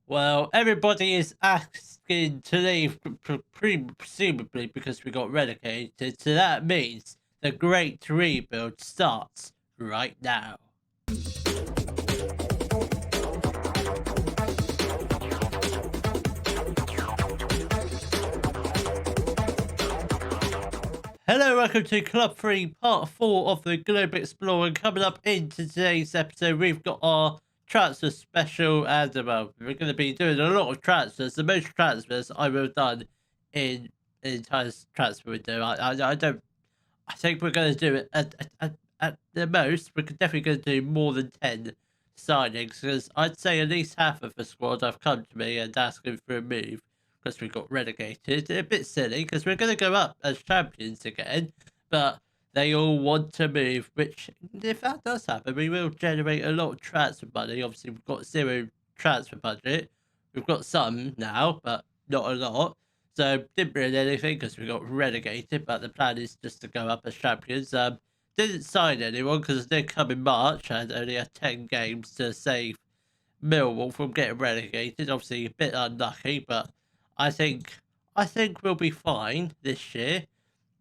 Well, everybody is asking to leave presumably because we got relegated, so that means the great rebuild starts right now. Hello, welcome to Club 3, Part 4 of the Globe Explorer. Coming up in today's episode, we've got our transfer special, and we're going to be doing a lot of transfers, the most transfers I've ever done in the entire transfer window. I think we're going to do it at the most. We're definitely going to do more than 10 signings, because I'd say at least half of the squad have come to me and asking for a move because we got relegated. A bit silly because we're going to go up as champions again, but they all want to move, which if that does happen, we will generate a lot of transfer money. Obviously, we've got zero transfer budget. We've got some now, but not a lot. So didn't really anything because we got relegated, but the plan is just to go up as champions. Didn't sign anyone because they come in March and only had 10 games to save Millwall from getting relegated. Obviously a bit unlucky, but I think we'll be fine this year.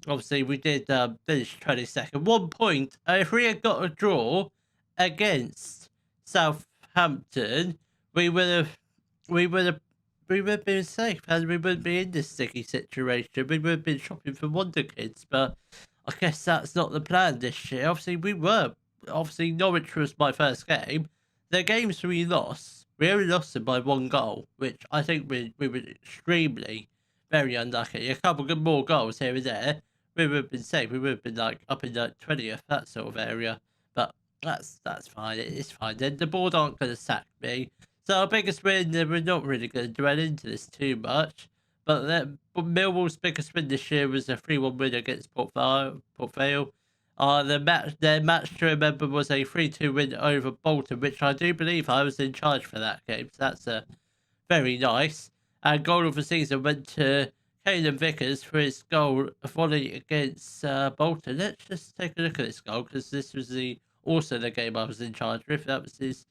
Obviously we did finish 22nd. 1 point. If we had got a draw against Southampton, we would have been safe and we wouldn't be in this sticky situation. We would have been shopping for Wonder Kids, but I guess that's not the plan this year. Obviously, we were. Obviously, Norwich was my first game. The games we lost, we only lost them by 1 goal, which I think we were extremely, very unlucky. A couple of more goals here and there, we would have been safe. We would have been like up in the 20th, that sort of area. But that's fine. It's fine. Then the board aren't going to sack me. So our biggest win, we're not really going to dwell into this too much. But Millwall's biggest win this year was a 3-1 win against Port Vale. Their match to remember was a 3-2 win over Bolton, which I do believe I was in charge for that game. So that's very nice. And goal of the season went to Caelan Vickers for his goal volley against Bolton. Let's just take a look at this goal because this was also the game I was in charge of. That was his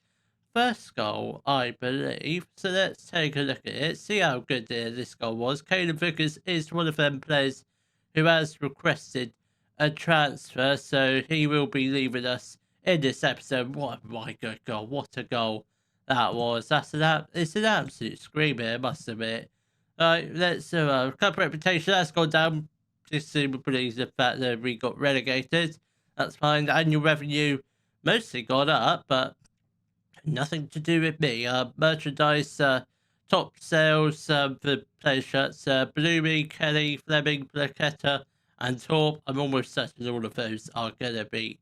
first goal, I believe. So let's take a look at it, see how good this goal was. Caelan Vickers is one of them players who has requested a transfer, so he will be leaving us in this episode. What my good goal! What a goal that was! It's an absolute screamer, I must admit. Let's club reputation has gone down, presumably the fact that we got relegated. That's fine. The annual revenue mostly gone up, but nothing to do with me. Merchandise, top sales for player shirts. Bloomy, Kelly, Fleming, Plaqueta, and Torp. I'm almost certain all of those are going to be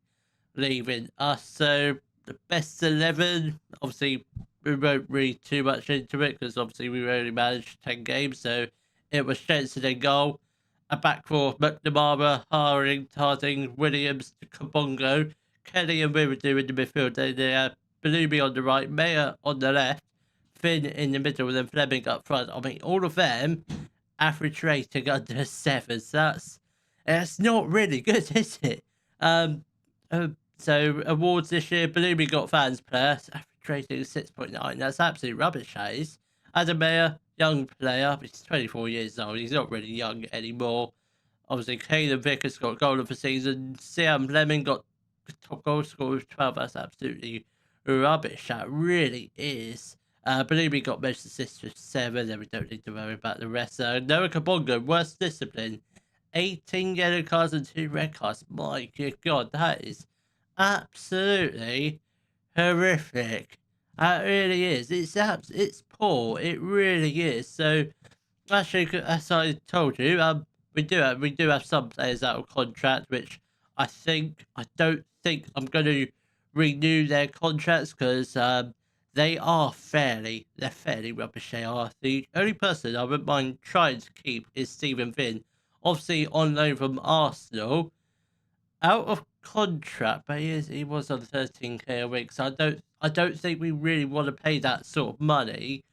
leaving us. So the best 11, obviously we won't read too much into it because obviously we only managed 10 games. So it was Jensen in goal. A back four, McNamara, Harding, Williams, Kabongo, Kelly and Wiredu in the midfield. They had Bloomy on the right, Mayer on the left, Finn in the middle, and then Fleming up front. I mean, all of them average rating under 7. So that's not really good, is it? So awards this year, Bloomy got fans player, average rating 6.9. That's absolute rubbish, that is. Adam Mayer, young player, he's 24 years old. He's not really young anymore. Obviously, Caelan Vickers got goal of the season. Sam Fleming got top goal scorer with 12. That's absolutely rubbish. That really is. Bloomy got most assists with 7. Then we don't need to worry about the rest. Noah Kabongo, worst discipline. 18 yellow cards and 2 red cards. My good God, that is absolutely horrific. That really is. It's poor. It really is. So, actually, as I told you, we do have some players out of contract, which I don't think I'm going to renew their contracts because they're fairly rubbish. They are. The only person I wouldn't mind trying to keep is Stephen Finn, obviously on loan from Arsenal, out of contract, but he was on 13k a week. So I don't think we really want to pay that sort of money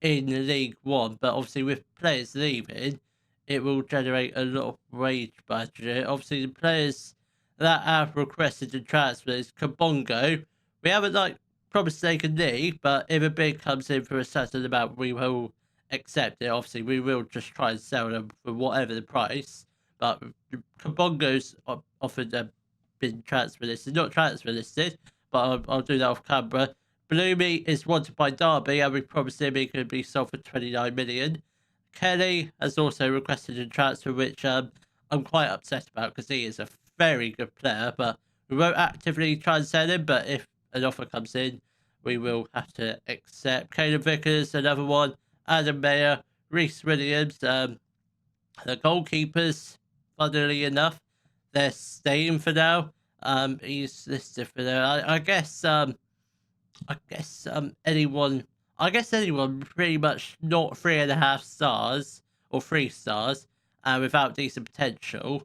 in League One. But obviously with players leaving, it will generate a lot of wage budget. Obviously the players that have requested the transfers, Kabongo, we haven't promise they can leave, but if a bid comes in for a certain amount, we will accept it. Obviously, we will just try and sell them for whatever the price. But Kabongo's offered been transfer listed, not transfer listed, but I'll do that off camera. Bloomy is wanted by Derby, and we promised him he could be sold for 29 million. Kelly has also requested a transfer, which I'm quite upset about because he is a very good player, but we won't actively try and sell him. But if an offer comes in, we will have to accept. Caleb Vickers, another one. Adam Mayer, Reece Williams, the goalkeepers, funnily enough, they're staying for now. He's listed for now. I guess anyone pretty much not 3.5 stars or 3 stars, without decent potential.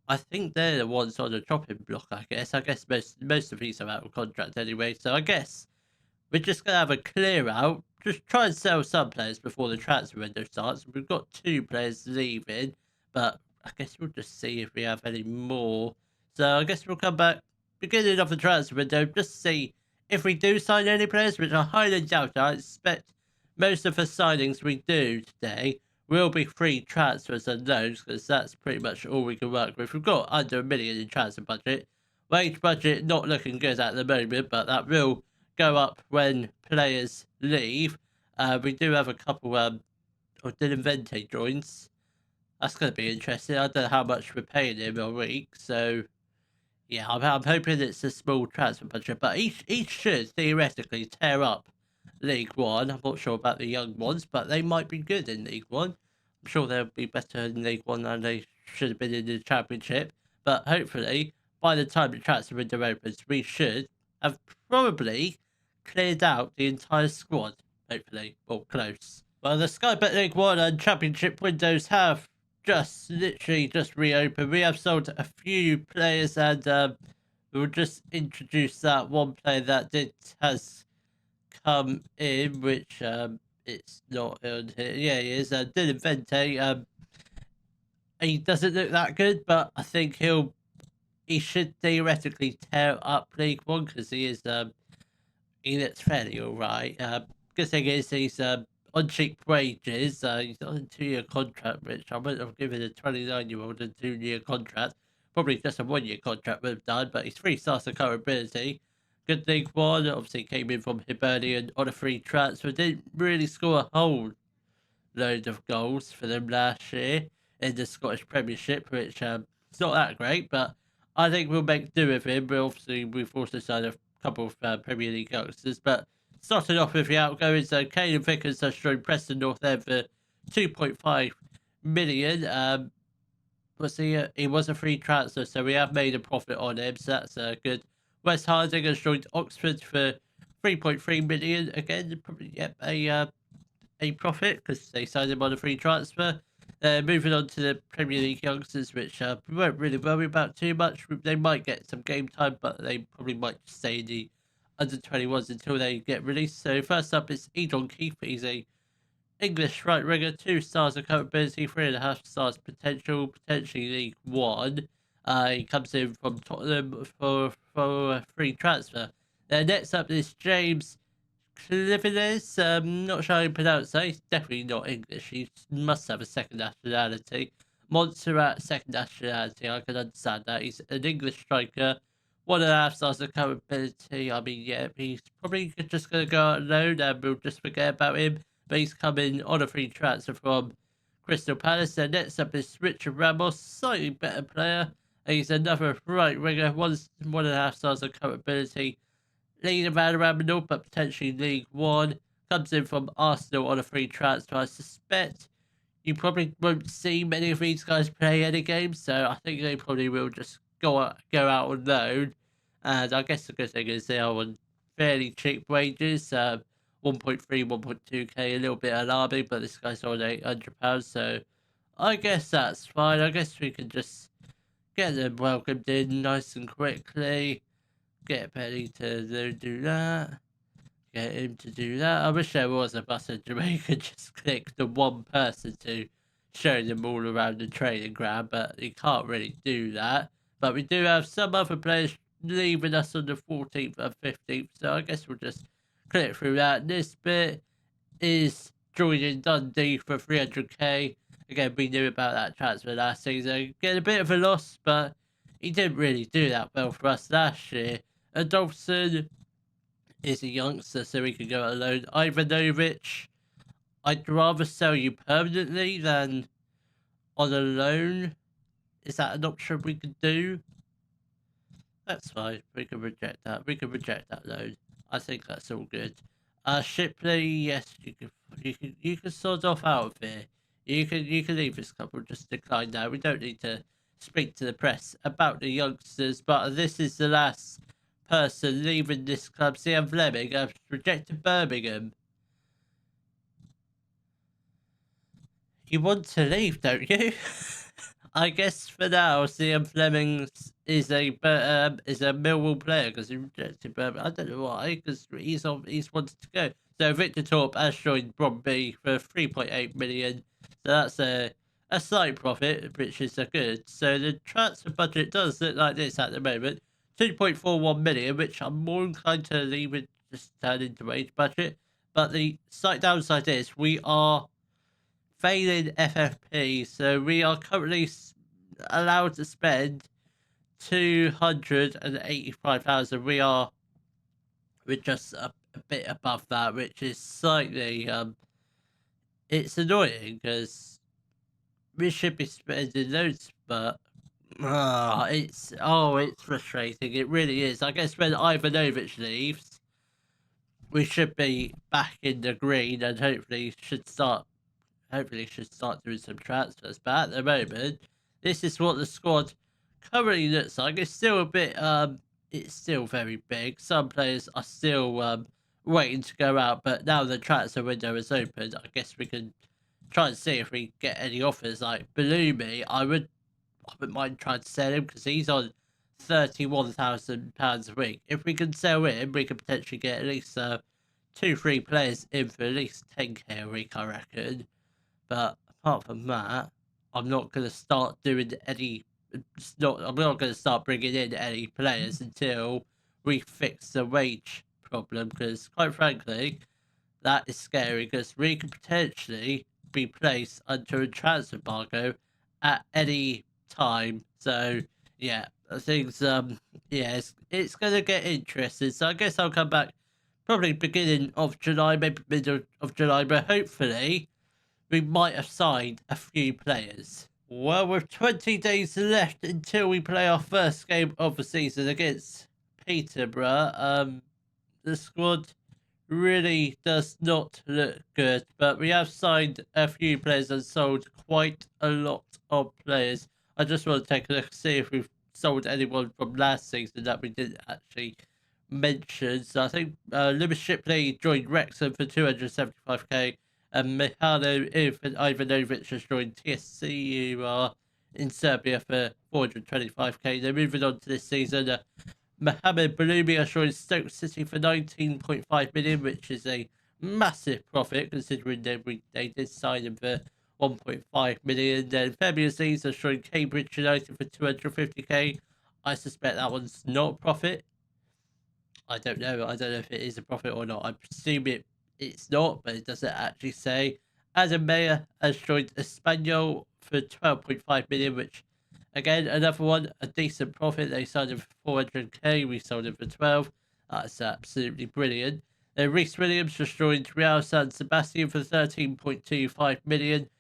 I think they're the ones on the chopping block. I guess most of these are out of contract anyway. So I guess we're just gonna have a clear out. Just try and sell some players before the transfer window starts. We've got 2 players leaving, but I guess we'll just see if we have any more. So I guess we'll come back beginning of the transfer window just to see if we do sign any players, which I highly doubt. I expect most of the signings we do today will be free transfers and loans, because that's pretty much all we can work with. We've got under 1 million in transfer budget. Wage budget not looking good at the moment, but that will go up when players leave. We do have a couple of Dylan Vente joins. That's going to be interesting. I don't know how much we're paying him a week, so yeah, I'm hoping it's a small transfer budget, but each should theoretically tear up League One. I'm not sure about the young ones, but they might be good in League One. I'm sure they'll be better in League One than they should have been in the Championship. But hopefully, by the time the transfer window opens, we should have probably cleared out the entire squad. Hopefully, or close. Well, the Sky Bet League One and Championship windows have literally just reopened. We have sold a few players, and we'll just introduce that one player that has come in, which it's not on here. Yeah, he is. Dylan Vente. He doesn't look that good, but I think he should theoretically tear up League One, because he looks fairly alright. Good thing is he's on cheap wages. He's on a 2-year contract, which I wouldn't have given a 29-year-old a 2-year contract. Probably just a 1-year contract would have done, but he's 3 stars of current ability. Good League One, obviously came in from Hibernian on a free transfer. Didn't really score a whole load of goals for them last year in the Scottish Premiership, which it's not that great, but I think we'll make do with him. We've also signed a couple of Premier League youngsters, but starting off with the outgoings, Caleb Vickers has joined Preston North End for 2.5 million. He was a free transfer, so we have made a profit on him, so that's good. Wes Harding has joined Oxford for 3.3 million. Again, probably a profit because they signed him on a free transfer. Moving on to the Premier League youngsters, which we won't really worry about too much. They might get some game time, but they probably might stay in the under 21s until they get released. So first up is Edon Keefe. He's a English right winger, 2 stars of capability, 3.5 stars potentially League One. He comes in from Tottenham for a free transfer. Next up is James Clivines. Not sure how you pronounce that. He's definitely not English. He must have a second nationality. Montserrat, second nationality. I can understand that. He's an English striker. 1.5 stars of capability. I mean, yeah, he's probably just going to go out alone and we'll just forget about him. But he's coming on a free transfer from Crystal Palace. Then next up is Richard Ramos, slightly better player. He's another right winger, 1.5 stars of capability. Leading around the north, but potentially League One. Comes in from Arsenal on a free transfer. I suspect you probably won't see many of these guys play any games, so I think they probably will just go out on loan. And I guess the good thing is they are on fairly cheap wages. 1.3, 1.2k, a little bit alarming, but this guy's on £800, so I guess that's fine. I guess we can just get them welcomed in nice and quickly. Get Penny to do that. Get him to do that. I wish there was a button where you could just click the one person to show them all around the training ground, but you can't really do that. But we do have some other players leaving us on the 14th and 15th, so I guess we'll just click through that. This bit is joining Dundee for 300k. Again, we knew about that transfer last season. Get a bit of a loss, but he didn't really do that well for us last year. Adolfson is a youngster, so he can go alone. Ivanovic, I'd rather sell you permanently than on a loan. Is that an option we could do? That's fine. We can reject that. We can reject that loan. I think that's all good. Shipley, yes, you can sort off out of here. You can leave this couple. Just decline now. We don't need to speak to the press about the youngsters. But this is the last person leaving this club. CM Fleming has rejected Birmingham. You want to leave, don't you? I guess for now, CM Fleming is a Millwall player because he rejected Birmingham. I don't know why, because he's wanted to go. So Victor Torp has joined Bromby for 3.8 million. So that's a slight profit, which is a good. So the transfer budget does look like this at the moment: 2.41 million, which I'm more inclined to leave it just turn into wage budget. But the slight downside is we are failing FFP, so we are currently allowed to spend 285,000. We're just a bit above that, which is slightly it's annoying because we should be spending loads, but it's frustrating. It really is. I guess when Ivanovic leaves, we should be back in the green and hopefully should start doing some transfers. But at the moment, this is what the squad currently looks like. It's still a bit it's still very big. Some players are still waiting to go out, but now the transfer window is open, I guess we can try and see if we get any offers. Like Balumi, I wouldn't mind trying to sell him because he's on £31,000 a week. If we can sell him, we could potentially get at least 2-3 players in for at least 10k a week, I reckon. But apart from that, I'm not going to start doing any. I'm not going to start bringing in any players until we fix the wage problem. Because quite frankly, that is scary. Because we could potentially be placed under a transfer embargo at any time. So yeah, things it's going to get interesting. So I guess I'll come back probably beginning of July, maybe middle of July, but hopefully we might have signed a few players. Well, with 20 days left until we play our first game of the season against Peterborough, the squad really does not look good, but we have signed a few players and sold quite a lot of players. I just want to take a look and see if we've sold anyone from last season that we didn't actually mention. So I think Lewis Shipley joined Wrexham for 275k. And Mihajlo Ivanovic has joined TSC, who are in Serbia, for 425k. They're moving on to this season. Mohamed Balumi has joined Stoke City for 19.5 million, which is a massive profit considering they did sign him for 1.5 million. Then Femi Aziz has joined Cambridge United for 250k. I suspect that one's not a profit. I don't know. I don't know if it is a profit or not. I presume it's not, but it doesn't actually say. Adam Mayer has joined Espanyol for 12.5 million, which, again, another one, a decent profit. They sold him for 400k. We sold him for 12. That's absolutely brilliant. Then Reece Williams just joined Real San Sebastian for 13.25 million,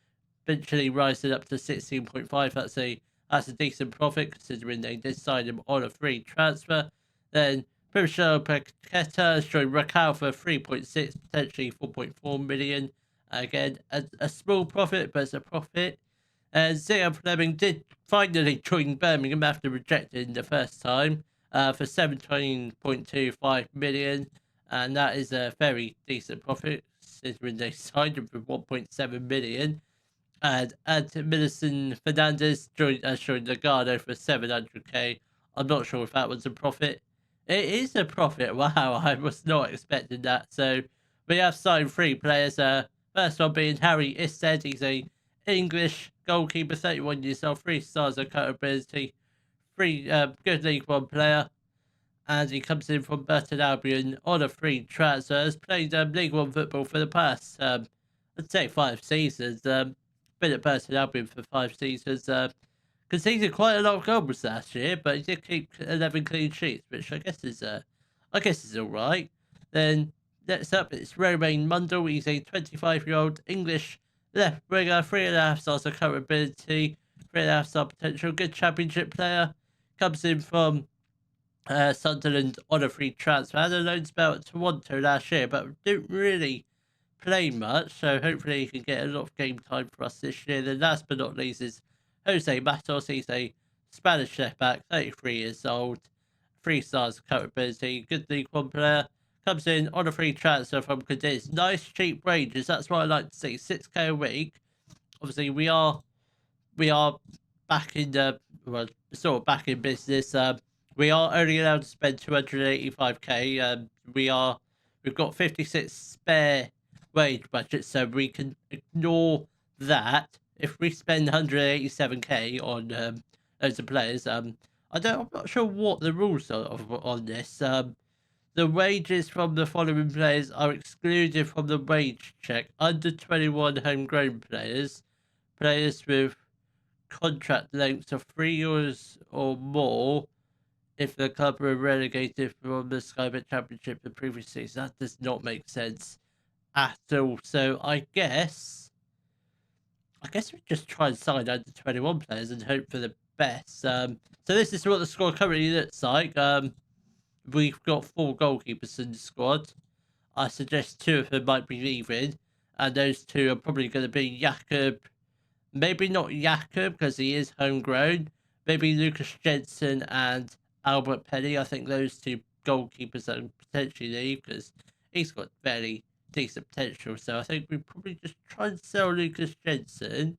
eventually rising up to 16.5. That's a decent profit considering they did sign him on a free transfer. Then Michel Paqueta has joined Racal for 3.6, potentially 4.4 million. Again, a small profit, but it's a profit. And Zion Fleming did finally join Birmingham after rejecting the first time for 17.25 million. And that is a very decent profit considering they signed him for 1.7 million. And Millicent Fernandez joined Nagano for 700k. I'm not sure if that was a profit. It is a profit. Wow, I was not expecting that. So we have signed 3 players. First one being Harry Isted. He's a English goalkeeper, 31 years old, 3 stars of cut ability, 3 good League One player. and he comes in from Burton Albion on a free transfer. Has played League One football for the past, I'd say 5 seasons. Been at Burton Albion for 5 seasons. Conceded quite a lot of goals last year, but he did keep 11 clean sheets, which I guess is all right. Then next up, it's Romain Mundle. He's a 25-year-old English left winger, 3.5 stars of current ability, 3.5 star potential, good championship player. Comes in from Sunderland on a free transfer. Had a loan spell at Toronto last year, but didn't really play much. So hopefully he can get a lot of game time for us this year. Then last but not least is Jose Matos. He's a Spanish left back, 33 years old, 3 stars capability, good League One player. Comes in on a free transfer from Cadiz. Nice cheap wages. That's what I like to see. 6k a week. Obviously, we are back in the sort of back in business. We are only allowed to spend 285k. We've got 56 spare wage budget, so we can ignore that. If we spend 187k on loads of players, I'm not sure what the rules are on this. The wages from the following players are excluded from the wage check: under 21 homegrown players, players with contract lengths of 3 years or more if the club were relegated from the Skybet Championship the previous season. That does not make sense at all. So I guess we just try and sign under 21 players and hope for the best. So this is what the squad currently looks like. We've got 4 goalkeepers in the squad. I suggest 2 of them might be leaving, and those 2 are probably going to be Jakob. Maybe not Jakob because he is homegrown. Maybe Lucas Jensen and Albert Penny. I think those 2 goalkeepers are potentially leave because he's got very decent potential. So I think we probably just try and sell Lucas Jensen.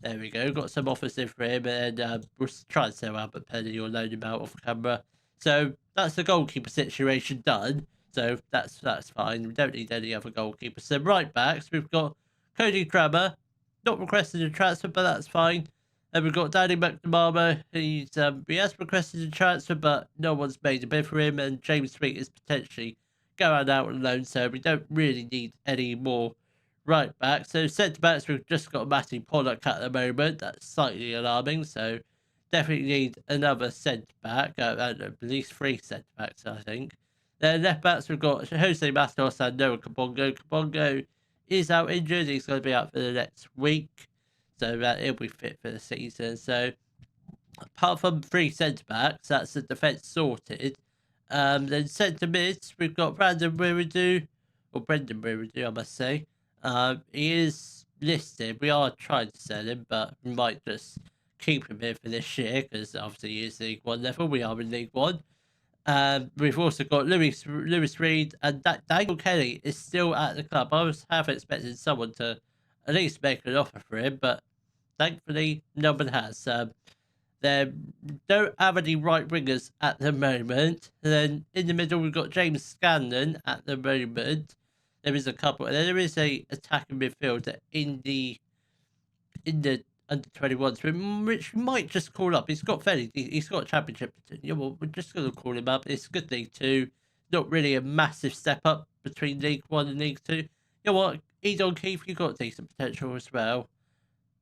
There we go. Got some offers in for him, and we'll try and sell Albert Penny or loan him out off camera. So that's the goalkeeper situation done. So that's fine. We don't need any other goalkeepers. So right backs, we've got Cody Crammer, not requested a transfer, but that's fine. And we've got Danny McNamara. He has requested a transfer, but no one's made a bid for him. And James Sweet is potentially going out on loan, so we don't really need any more right back. So centre backs, we've just got Matty Pollock at the moment. That's slightly alarming. So definitely need another centre back. At least 3 centre backs, I think. Then left backs, we've got Jose Matos and Noah Kabongo. Kabongo is out injured. He's going to be out for the next week, so he'll be fit for the season. So apart from 3 centre backs, that's the defence sorted. Then centre mids, we've got Brendan Wiredu, I must say. He is listed. We are trying to sell him, but we might just keep him here for this year because obviously he is League One level. We are in League One. We've also got Lewis Reed, and Daniel Kelly is still at the club. I was half expecting someone to at least make an offer for him, but thankfully no one has. They don't have any right wingers at the moment. Then in the middle we've got James Scanlon at the moment. There is a couple. There is a attacking midfielder in the under 21s, which we might just call up. He's got a championship. Well, we're just going to call him up. It's good League Two. Not really a massive step up between League One and League Two. You know what, Edon Keefe, you've got decent potential as well.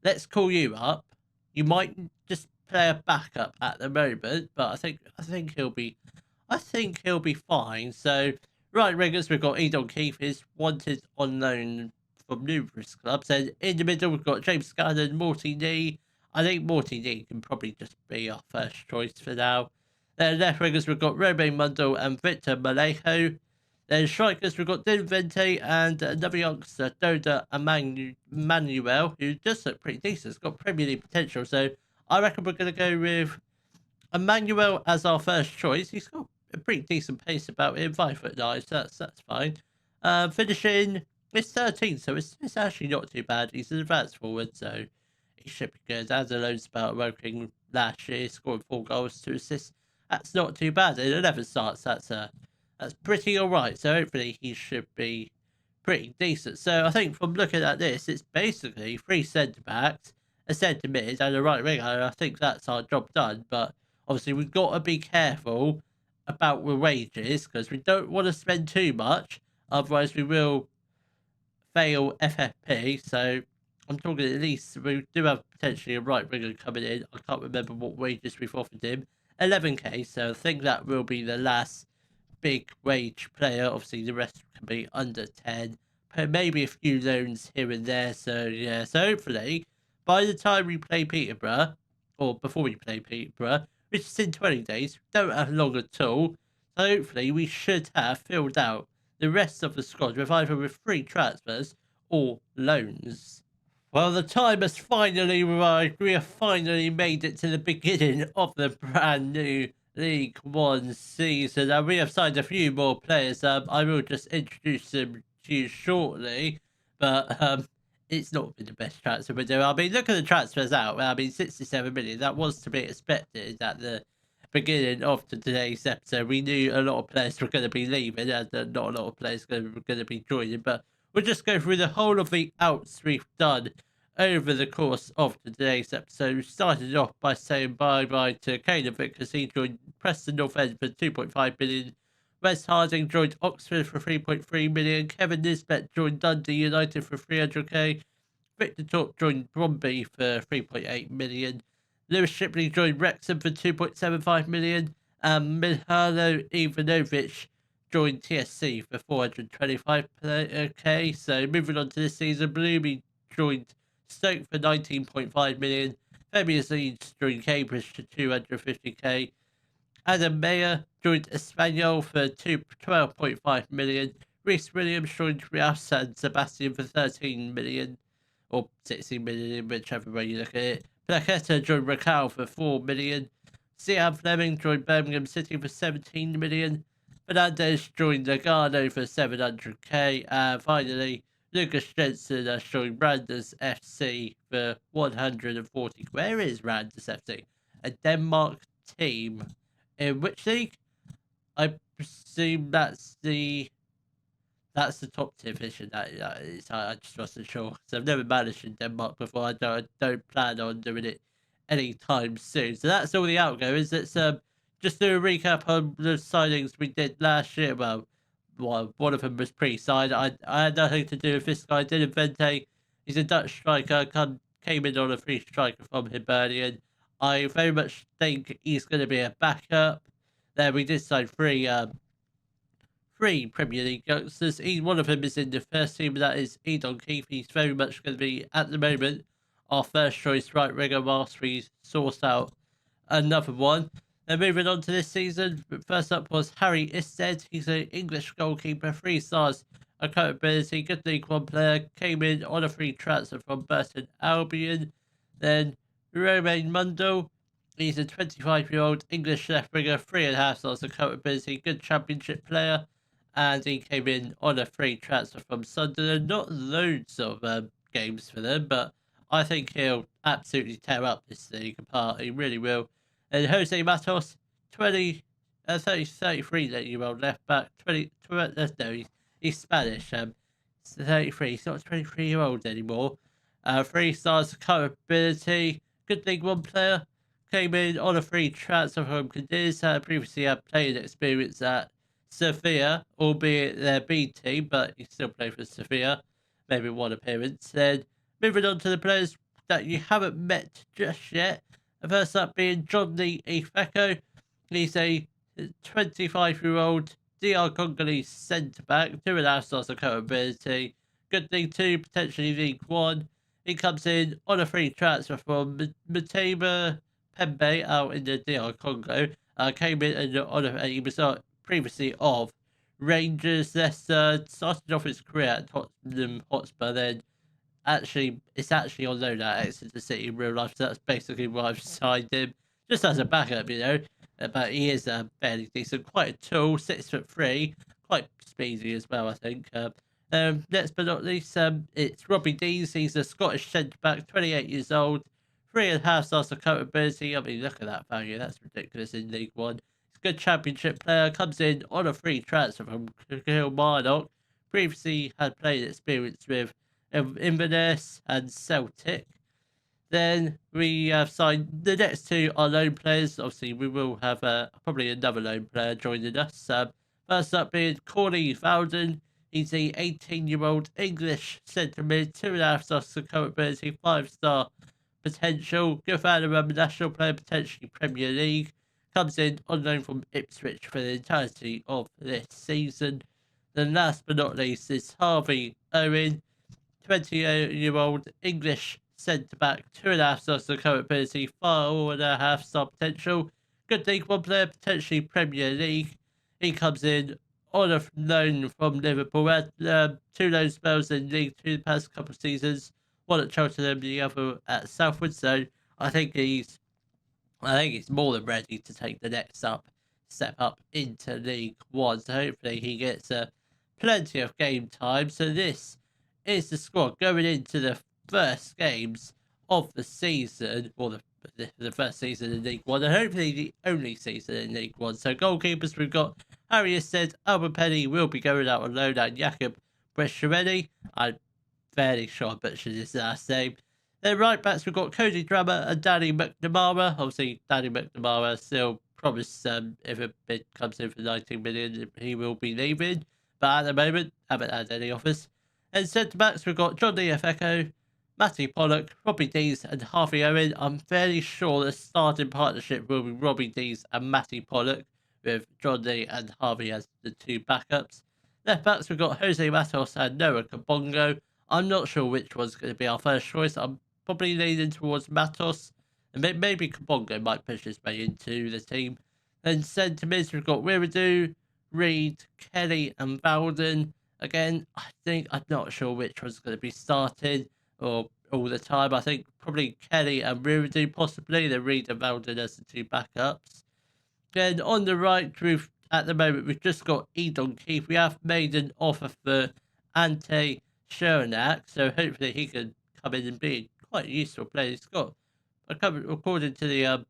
Let's call you up. You might just play a backup at the moment, but I think he'll be fine. So right wingers, we've got Edon Keefe, is wanted on loan from numerous clubs. And in the middle, we've got James Scanlon, Morty Nee. I think Morty Nee can probably just be our first choice for now. Then left wingers, we've got Romain Mundle and Victor Malejo. Then strikers, we've got Dylan Vente and another youngster, Doda Emmanuel, who does look pretty decent. It's got Premier League potential. So I reckon we're going to go with Emmanuel as our first choice. He's got a pretty decent pace about him, 5'9", so that's fine. Finishing, it's 13, so it's actually not too bad. He's an advanced forward, so he should be good. Has a loan spell working last year, scoring 4 goals, 2 assists. That's not too bad. In 11 starts, that's pretty alright. So hopefully he should be pretty decent. So I think from looking at this, it's basically 3 centre backs, a centre mid, and a right winger. I think that's our job done. But obviously we've got to be careful about the wages because we don't want to spend too much, otherwise we will fail FFP. So I'm talking at least we do have potentially a right winger coming in. I can't remember what wages we've offered him. 11k. So I think that will be the last big wage player. Obviously, the rest can be under 10. But maybe a few loans here and there. So yeah. So hopefully, by the time we play Peterborough, or before we play Peterborough, which is in 20 days, we don't have long at all. So hopefully, we should have filled out the rest of the squad with either with free transfers or loans. Well, the time has finally arrived. We have finally made it to the beginning of the brand new League One season, and we have signed a few more players. I will just introduce them to you shortly, but it's not been the best transfer window. I mean, look at the transfers out. I mean, 67 million. That was to be expected at the beginning of today's episode. We knew a lot of players were going to be leaving, and not a lot of players were going to be joining. But we'll just go through the whole of the outs we've done over the course of today's episode. We started off by saying bye-bye to Caleb because he joined Preston North End for 2.5 million. Wes Harding joined Oxford for 3.3 million. Kevin Nisbet joined Dundee United for 300k. Victor Torp joined Bromby for 3.8 million. Lewis Shipley joined Wrexham for 2.75 million. And Mihajlo Ivanovic joined TSC for 425k. So moving on to this season, Bloomy joined Stoke for 19.5 million. Femi Aziz joined Cambridge for 250k. Adam Mayer joined Espanyol for 12.5 million. Reece Williams joined Real San Sebastian for 13 million, or 16 million, whichever way you look at it. Plaqueta joined Racal for 4 million. Sian Fleming joined Birmingham City for 17 million. Fernandez joined Nagano for 700k. And finally, Lucas Jensen has joined Randers FC for 140. Where is Randers FC? A Denmark team. In which league? I presume that's the top division. That is, I just wasn't sure. So I've never managed in Denmark before. I don't plan on doing it anytime soon. So that's all the outgoings. Let's just do a recap on the signings we did last year. Well, one of them was pre-signed. I had nothing to do with this guy. Dylan Vente, he's a Dutch striker. Came in on a free striker from Hibernian. I very much think he's going to be a backup. Then we did sign three Premier League youngsters. One of them is in the first team, and that is Edon Keefe. He's very much going to be, at the moment, our first choice right winger whilst we source out another one. Then moving on to this season, first up was Harry Isted. He's an English goalkeeper, 3 stars, accountability, good League One player. Came in on a free transfer from Burton Albion. Then Romain Mundell. He's a 25-year-old English left winger, 3.5 stars accountability, good Championship player. And he came in on a free transfer from Sunderland. Not loads of games for them, but I think he'll absolutely tear up this league apart. He really will. And Jose Matos, 33-year-old left back. He's Spanish. 33. He's not a 23-year-old anymore. 3 stars accountability. Good League One player. Came in on a free transfer from Cadiz. Previously had playing experience at Sevilla, albeit their B team, but he still played for Sevilla. Maybe one appearance. Then moving on to the players that you haven't met just yet. First up being Johnny Ifeko. He's a 25-year-old DR Congolese centre-back, 2.5 stars accountability. Good League 2, potentially League 1. He comes in on a free transfer from Mutema Pembe out in the DR Congo. Came in and he was previously of Rangers, Leicester, started off his career at Tottenham Hotspur, then it's actually on loan at Exeter City in real life, so that's basically why I've signed him, just as a backup, but he is fairly decent, quite a tall, 6'3", quite speedy as well, I think. Next but not least, it's Robbie Dees. He's a Scottish centre-back, 28 years old, 3.5 stars accountability. I mean, look at that value, that's ridiculous in League One. He's a good Championship player, comes in on a free transfer from Kilmarnock, previously had played experience with Inverness and Celtic. Then we have signed the next two are loan players. Obviously, we will have probably another loan player joining us. First up being Corey Vowden. He's a 18-year-old English centre mid, 2.5 star current ability, 5-star potential. Good fan of a national player, potentially Premier League. Comes in on loan from Ipswich for the entirety of this season. Then last but not least is Harvey Owen, 28-year-old English centre-back, 2.5 stars of current ability, 4.5-star potential. Good League One player, potentially Premier League. He comes in on a loan from Liverpool. Had 2 loan spells in League Two the past couple of seasons. One at Cheltenham, the other at Southwood. So I think he's more than ready to take the next step up into League One. So hopefully he gets plenty of game time. So this is the squad going into the first games of the season, or the first season in League One, and hopefully the only season in League One. So goalkeepers, we've got Harry has said Albert Penny will be going out on loan, and Jakub Bresciarelli. I'm fairly sure I butchered his last name. Then right backs, we've got Cody Drammer and Danny McNamara. Obviously, Danny McNamara still promised if a bid comes in for 19 million, he will be leaving. But at the moment, haven't had any offers. And centre backs, we've got John Echo, Matty Pollock, Robbie Dees, and Harvey Owen. I'm fairly sure the starting partnership will be Robbie Dees and Matty Pollock, with John Lee and Harvey as the two backups. Left backs, we've got Jose Matos and Noah Kabongo. I'm not sure which one's going to be our first choice. I'm probably leaning towards Matos, and maybe Kabongo might push his way into the team. Then centre mids, we've got Wiradoo, Reed, Kelly, and Bowden. Again, I'm not sure which one's going to be started or all the time. I think probably Kelly and Wiradoo possibly. Then Reed and Bowden as the two backups. Then on the right, at the moment we've just got Edon Keefe. We have made an offer for Ante Shernak, so hopefully he can come in and be quite a useful player. He's got, according to the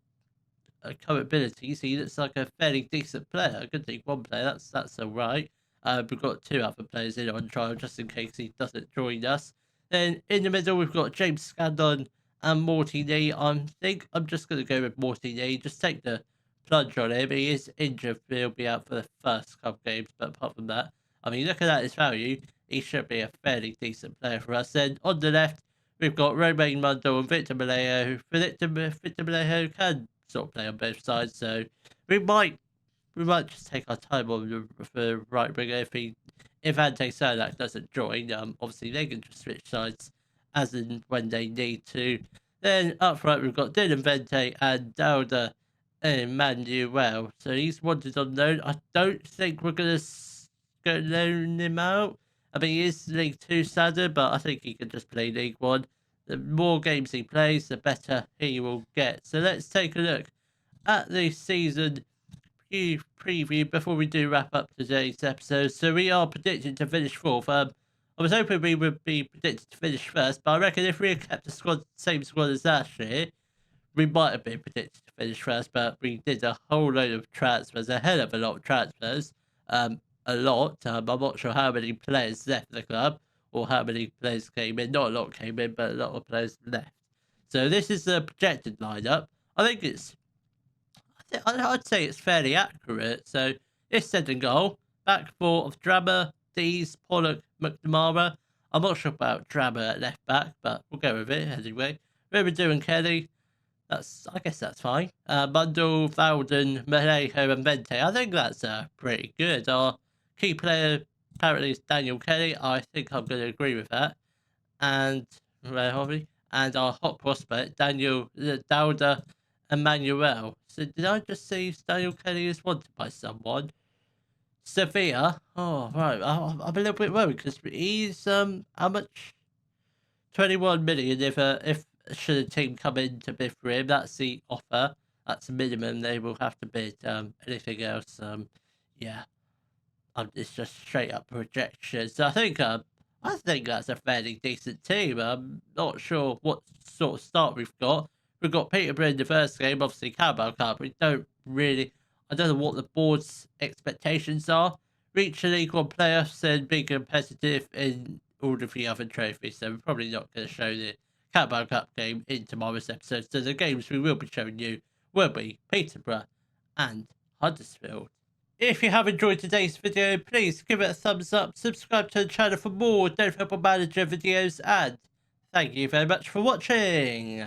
current abilities, he looks like a fairly decent player, a good League One player. That's all right. We've got 2 other players in on trial just in case he doesn't join us. Then in the middle we've got James Scandon and Morty Lee. I think I'm just going to go with Morty Lee. Just take the plunge on him. He is injured. He'll be out for the first couple games, but apart from that, I mean, looking at his value, he should be a fairly decent player for us. Then on the left, we've got Romain Mundo and Victor Maleo. Victor Maleo can sort of play on both sides, so we might just take our time on the right winger if Ante Shernak doesn't join. Obviously they can just switch sides as and when they need to. Then up front we've got Dylan Vente and Dauda Emmanuel. So he's wanted on loan. I don't think we're gonna go loan him out. I mean, he is League 2 standard, but I think he can just play League 1. The more games he plays, the better he will get. So let's take a look at the season preview before we do wrap up today's episode. So we are predicted to finish 4th. I was hoping we would be predicted to finish 1st, but I reckon if we had kept the same squad as last year, we might have been predicted to finish 1st, but we did a whole load of transfers, a hell of a lot of transfers. A lot. I'm not sure how many players left the club or how many players came in. Not a lot came in, but a lot of players left. So this is the projected lineup. I'd say it's fairly accurate. So this second goal, back 4 of Drama, Dees, Pollock, McNamara. I'm not sure about Drama at left back, but we'll go with it anyway. Riverdew and Kelly. I guess that's fine. Bundle, Vowden, Malejo, and Vente. I think that's pretty good. Our key player apparently is Daniel Kelly. I think I'm going to agree with that. And our hot prospect Daniel Dauda Emmanuel. So did I just see Daniel Kelly is wanted by someone? Sevilla. Oh right, I'm a little bit worried because he's how much? 21 million. If should a team come in to bid for him, that's the offer. That's the minimum they will have to bid. Anything else, yeah. It's just straight up rejection. So I think that's a fairly decent team. I'm not sure what sort of start we've got. We've got Peterborough in the first game, obviously Carabao Cup. I don't know what the board's expectations are. Reach the League One playoffs and be competitive in all of the other trophies. So we're probably not going to show the Carabao Cup game in tomorrow's episode. So the games we will be showing you will be Peterborough and Huddersfield. If you have enjoyed today's video, please give it a thumbs up, subscribe to the channel for more Don't Football Manager videos, and thank you very much for watching.